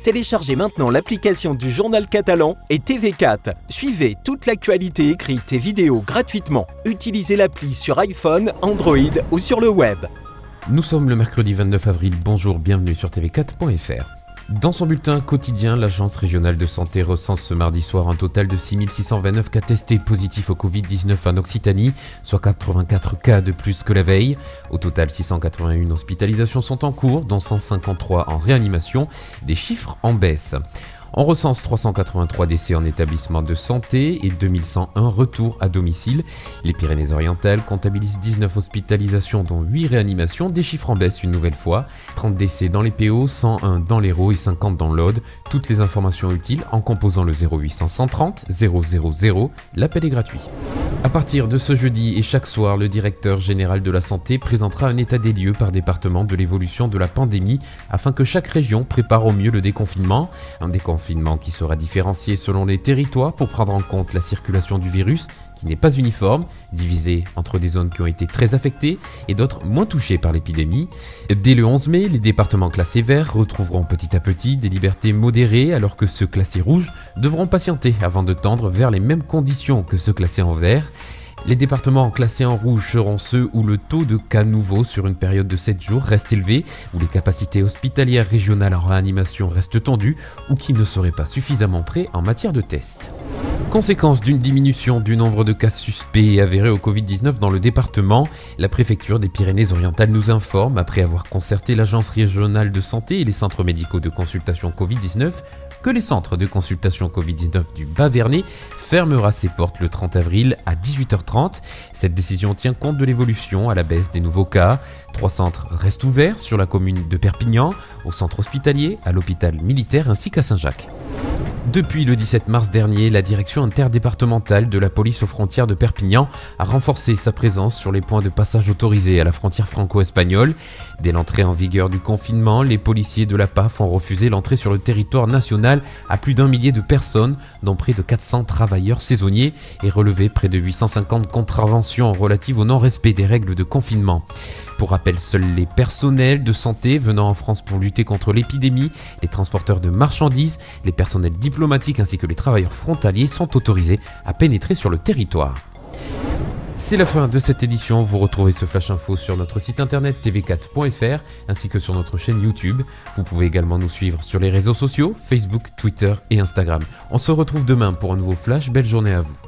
Téléchargez maintenant l'application du Journal Catalan et TV4. Suivez toute l'actualité écrite et vidéo gratuitement. Utilisez l'appli sur iPhone, Android ou sur le web. Nous sommes le mercredi 29 avril. Bonjour, bienvenue sur tv4.fr. Dans son bulletin quotidien, l'Agence régionale de santé recense ce mardi soir un total de 6629 cas testés positifs au Covid-19 en Occitanie, soit 84 cas de plus que la veille. Au total, 681 hospitalisations sont en cours, dont 153 en réanimation, des chiffres en baisse. On recense 383 décès en établissement de santé et 2101 retours à domicile. Les Pyrénées-Orientales comptabilisent 19 hospitalisations dont 8 réanimations, des chiffres en baisse une nouvelle fois. 30 décès dans les PO, 101 dans l'Hérault et 50 dans l'Aude. Toutes les informations utiles en composant le 0800 130 000. L'appel est gratuit. À partir de ce jeudi et chaque soir, le directeur général de la santé présentera un état des lieux par département de l'évolution de la pandémie afin que chaque région prépare au mieux le déconfinement. Un déconfinement qui sera différencié selon les territoires pour prendre en compte la circulation du virus qui n'est pas uniforme, divisé entre des zones qui ont été très affectées et d'autres moins touchées par l'épidémie. Dès le 11 mai, les départements classés verts retrouveront petit à petit des libertés modérées alors que ceux classés rouges devront patienter avant de tendre vers les mêmes conditions que ceux classés en vert. Les départements classés en rouge seront ceux où le taux de cas nouveaux sur une période de 7 jours reste élevé, où les capacités hospitalières régionales en réanimation restent tendues ou qui ne seraient pas suffisamment prêts en matière de tests. Conséquence d'une diminution du nombre de cas suspects et avérés au Covid-19 dans le département, la préfecture des Pyrénées-Orientales nous informe, après avoir concerté l'Agence régionale de santé et les centres médicaux de consultation Covid-19, que les centres de consultation Covid-19 du Bas-Vernay fermera ses portes le 30 avril à 18h30. Cette décision tient compte de l'évolution à la baisse des nouveaux cas. 3 centres restent ouverts sur la commune de Perpignan, au centre hospitalier, à l'hôpital militaire ainsi qu'à Saint-Jacques. Depuis le 17 mars dernier, la direction interdépartementale de la police aux frontières de Perpignan a renforcé sa présence sur les points de passage autorisés à la frontière franco-espagnole. Dès l'entrée en vigueur du confinement, les policiers de la PAF ont refusé l'entrée sur le territoire national à plus d'1 millier de personnes, dont près de 400 travailleurs saisonniers, et relevé près de 850 contraventions relatives au non-respect des règles de confinement. Pour rappel, seuls les personnels de santé venant en France pour lutter contre l'épidémie, les transporteurs de marchandises, les personnels diplomatiques ainsi que les travailleurs frontaliers sont autorisés à pénétrer sur le territoire. C'est la fin de cette édition. Vous retrouvez ce Flash Info sur notre site internet tv4.fr ainsi que sur notre chaîne YouTube. Vous pouvez également nous suivre sur les réseaux sociaux, Facebook, Twitter et Instagram. On se retrouve demain pour un nouveau Flash. Belle journée à vous.